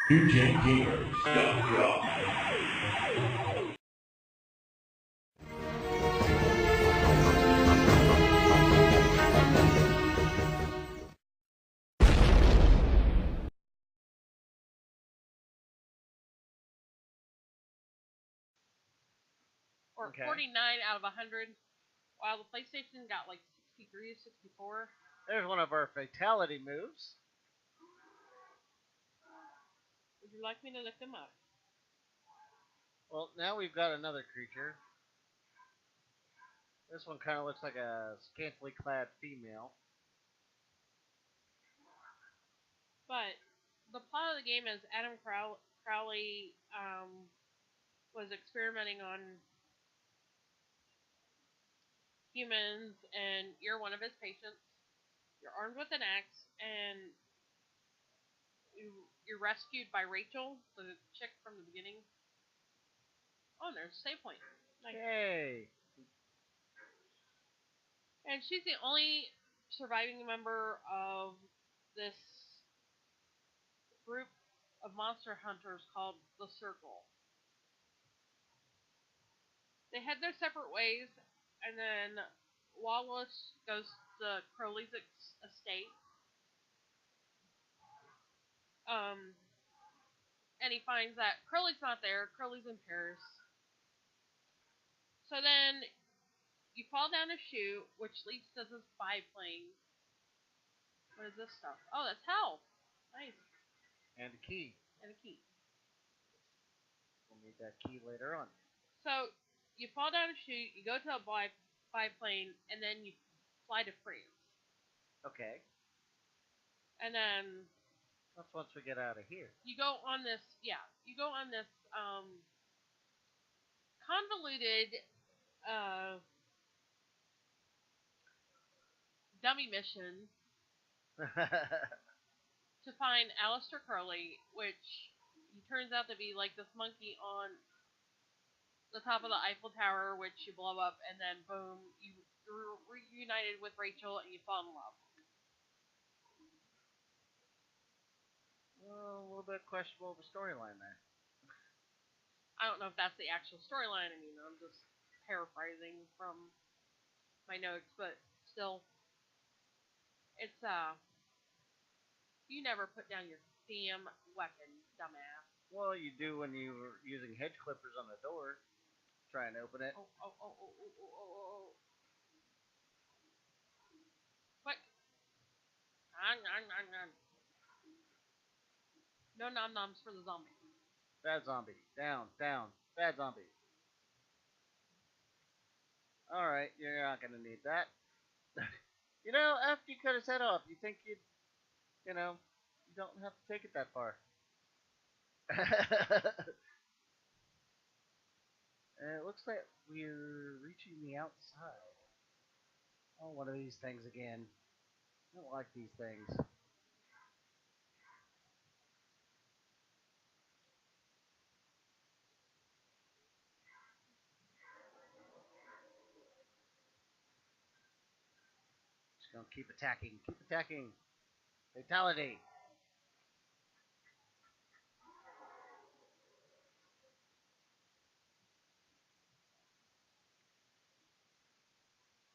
NewGenGamers.com. Or 49 out of 100, while the PlayStation got like 63 to 64. There's one of our fatality moves. Would you like me to lift him up? Well, now we've got another creature. This one kind of looks like a scantily clad female. But the plot of the game is Adam Crowley was experimenting on humans, and you're one of his patients. You're armed with an axe, and you're rescued by Rachel, the chick from the beginning. Oh, and there's a save point. Nice. Yay! And she's the only surviving member of this group of monster hunters called the Circle. They head their separate ways, and then Wallace goes to Crowley's estate. And he finds that Crowley's not there. Crowley's in Paris. So then you fall down a chute, which leads to this biplane. What is this stuff? Oh, that's hell. Nice. And a key. And a key. We'll need that key later on. So you fall down a chute, you go to a biplane, and then you fly to France. Okay. And then that's once we get out of here. You go on this convoluted dummy mission to find Aleister Crowley, which he turns out to be like this monkey on the top of the Eiffel Tower, which you blow up, and then boom, you're reunited with Rachel and you fall in love. Well, a little bit questionable of a storyline there. I don't know if that's the actual storyline. I mean, I'm just paraphrasing from my notes, but still, it's you never put down your damn weapon, dumbass. Well, you do when you were using hedge clippers on the door, trying to open it. Oh. Quick. No nom-noms for the zombie. Bad zombie. Down. Bad zombie. Alright, you're not going to need that. You know, after you cut his head off, you think you don't have to take it that far. It looks like we're reaching the outside. Oh, one of these things again. I don't like these things. Just gonna keep attacking. Fatality.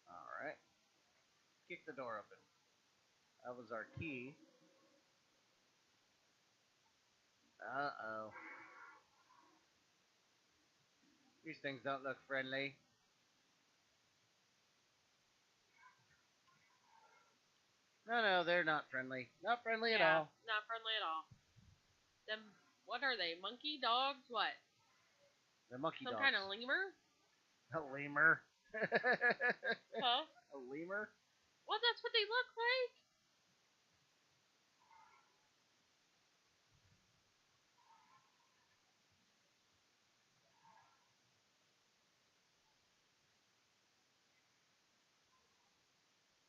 Alright. Kick the door open. That was our key. Uh-oh. These things don't look friendly. No, they're not friendly. Not friendly at all. Not friendly at all. Them, what are they? Monkey dogs? What? They're monkey dogs. Some kind of lemur? A lemur? Huh? A lemur? Well, that's what they look like.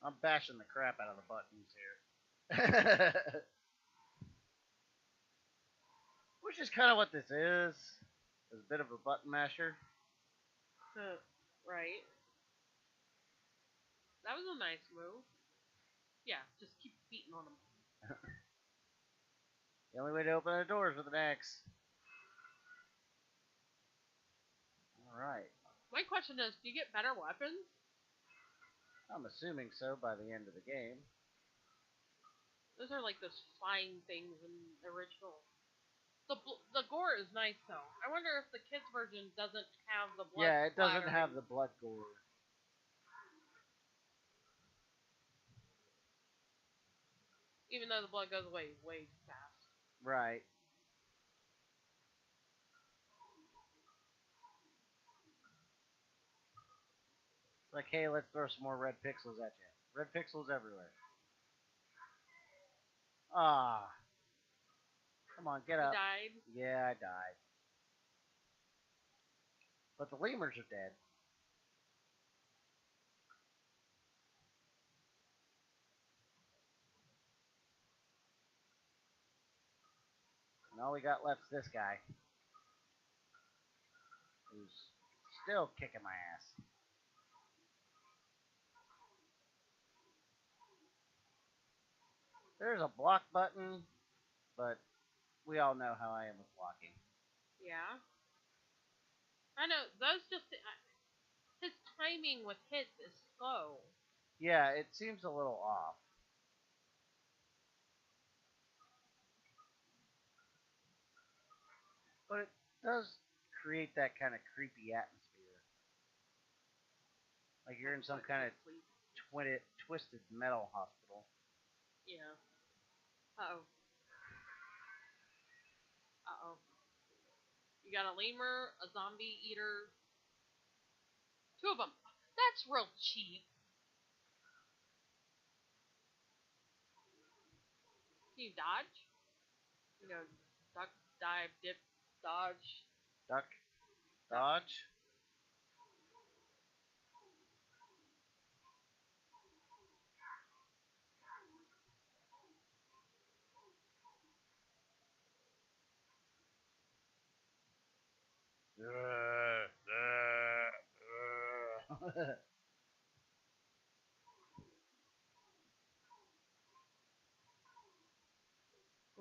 I'm bashing the crap out of the buttons here. Which is kind of what this is. It's a bit of a button masher. Right. That was a nice move. Yeah, just keep beating on them. The only way to open the doors with an axe. Alright. My question is, do you get better weapons? I'm assuming so by the end of the game. Those are like those flying things in the original. The gore is nice though. I wonder if the kids version doesn't have the blood. Yeah, it doesn't splattering. have the blood gore. Even though the blood goes away way fast. Right. Like, hey, let's throw some more red pixels at you. Red pixels everywhere. Ah. Come on, get up. You died? Yeah, I died. But the lemurs are dead. And all we got left is this guy. Who's still kicking my ass. There's a block button, but we all know how I am with blocking. Yeah. I know, those just... his timing with hits is slow. Yeah, it seems a little off. But it does create that kind of creepy atmosphere. Like you're in some kind of twisted metal hospital. Yeah. Uh-oh. Uh-oh. You got a lemur, a zombie eater. 2 of them. That's real cheap. Can you dodge? You know, duck, dive, dip, dodge. Duck, dodge.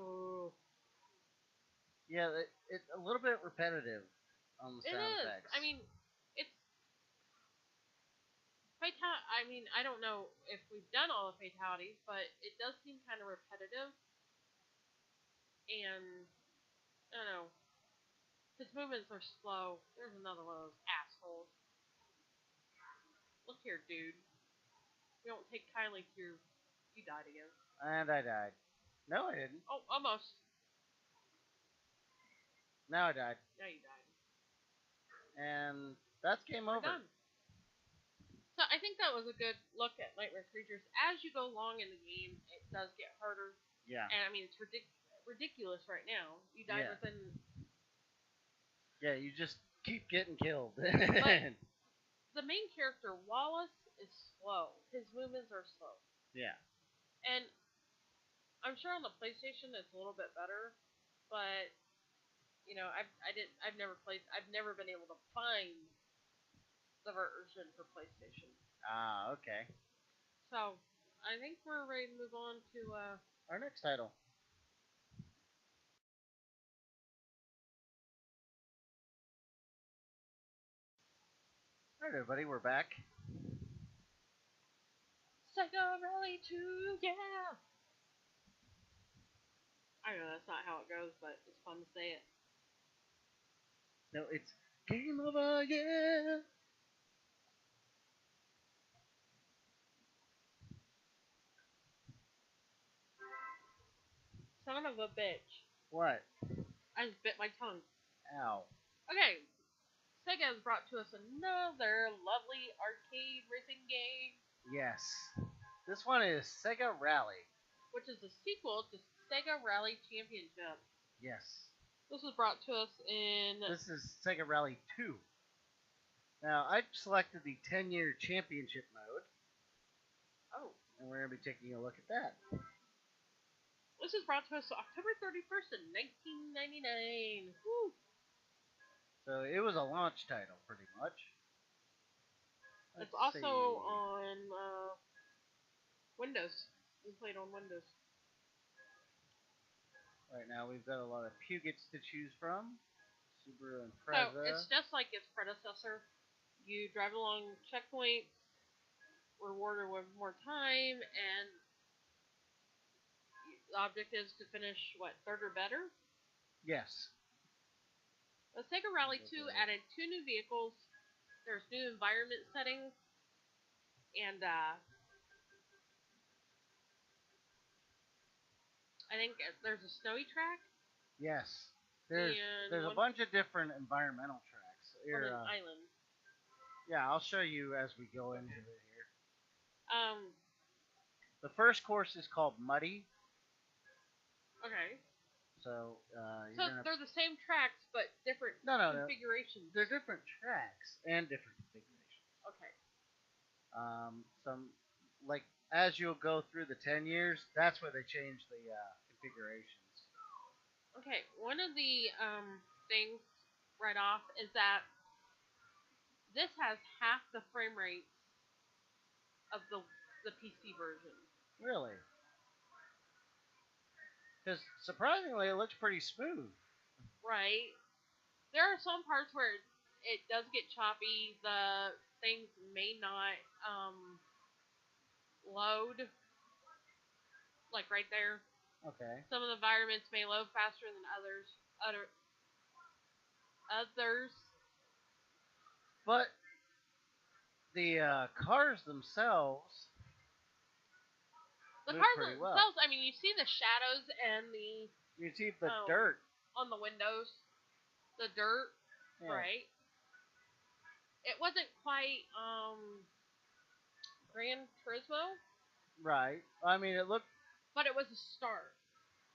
Oh. Yeah, it's a little bit repetitive on the It sound is. effects. I mean, it's I mean, I don't know if we've done all the fatalities, but it does seem kind of repetitive. And I don't know. His movements are slow. There's another one of those assholes. Look here, dude. You don't take kindly to... You died again. And I died. No, I didn't. Oh, almost. Now I died. Now you died. And that's game We're over. done. So I think that was a good look at Nightmare Creatures. As you go along in the game, it does get harder. Yeah. And I mean, it's ridiculous right now. You died within... Yeah, you just keep getting killed. But the main character, Wallace, is slow. His movements are slow. Yeah. And I'm sure on the PlayStation it's a little bit better, but you know, I've never been able to find the version for PlayStation. Ah, okay. So I think we're ready to move on to our next title. Alright, everybody, we're back. SEGA Rally 2, yeah! I know that's not how it goes, but it's fun to say it. No, it's Game Over, yeah! Son of a bitch. What? I just bit my tongue. Ow. Okay, Sega has brought to us another lovely arcade racing game. Yes. This one is SEGA Rally. Which is a sequel to SEGA Rally Championship. Yes. This was brought to us in... This is SEGA Rally 2. Now, I've selected the 10-year championship mode. Oh. And we're going to be taking a look at that. This was brought to us October 31st in 1999. Woo! So it was a launch title, pretty much. It's also on Windows. We played on Windows. Right now, we've got a lot of Pugits to choose from. Subaru and So Preza. it's just like its predecessor. You drive along checkpoints, rewarded with more time, and the object is to finish, what, third or better? Yes. The Sega Rally 2 added 2 new vehicles. There's new environment settings, and I think there's a snowy track. Yes. There's a bunch of different environmental tracks. On an island. Yeah, I'll show you as we go into it here. Um. The first course is called Muddy. Okay. So, they're the same tracks, but different configurations. They're different tracks and different configurations. Okay. Like, as you'll go through the 10 years, that's where they change the configurations. Okay, one of the things right off is that this has half the frame rate of the PC version. Really? Because surprisingly, it looks pretty smooth. Right. There are some parts where it does get choppy. The things may not load. Like right there. Okay. Some of the environments may load faster than others. But the cars themselves. The cars themselves, I mean, you see the shadows and the. You see the dirt on the windows. The dirt, yeah. Right? It wasn't quite Gran Turismo. Right. I mean, it looked. But it was a start.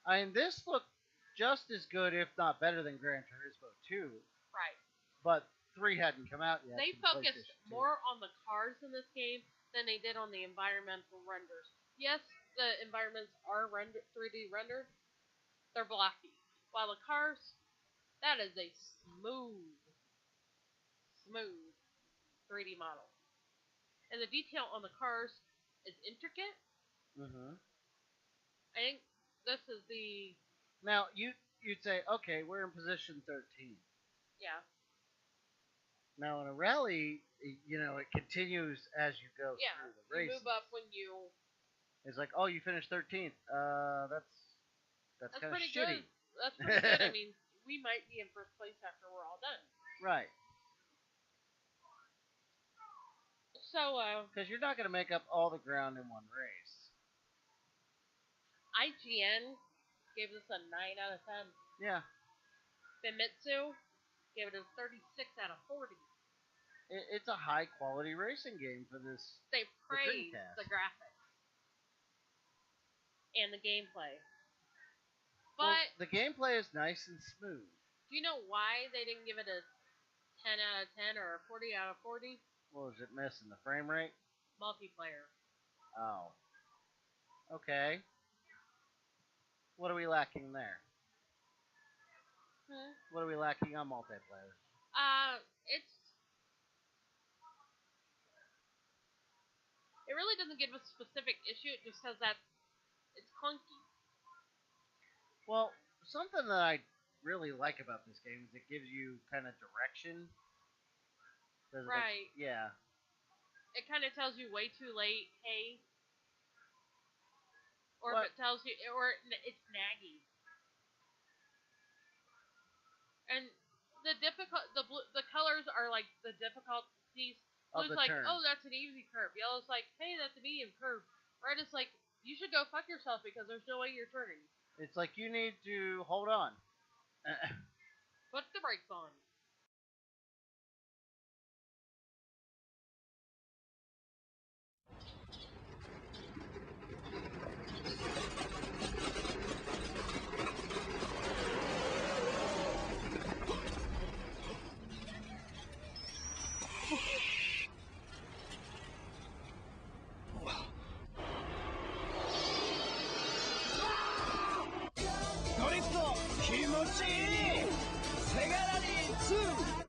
I mean, this looked just as good, if not better, than Gran Turismo 2. Right. But 3 hadn't come out yet. They focused more on the cars in this game than they did on the environmental renders. Yes, the environments are 3D rendered. They're blocky. While the cars, that is a smooth 3D model. And the detail on the cars is intricate. Mm-hmm. I think this is the... Now, you'd say, okay, we're in position 13. Yeah. Now, in a rally, it continues as you go through the race. You move up when you... It's like, oh, you finished 13th. That's kind of shitty. Good. That's pretty good. I mean, we might be in first place after we're all done. Right. So, because you're not going to make up all the ground in one race. IGN gave this a 9 out of 10. Yeah. Famitsu gave it a 36 out of 40. It's a high-quality racing game for this. They praised the graphics and the gameplay. But the gameplay is nice and smooth. Do you know why they didn't give it a 10 out of 10 or a 40 out of 40? What was it missing? The frame rate? Multiplayer. Oh. Okay. What are we lacking there? What are we lacking on multiplayer? It really doesn't give a specific issue. It just says that it's clunky. Well, something that I really like about this game is it gives you kind of direction. Right. Yeah. It kind of tells you way too late, hey. Or if it tells you, or it's naggy. And the colors are like the difficulties. Blue's like, oh, that's an easy curve. Yellow's like, hey, that's a medium curve. Red is like, you should go fuck yourself because there's no way you're turning. It's like you need to hold on. Put the brakes on. Drift 気持ちいいセガラリー2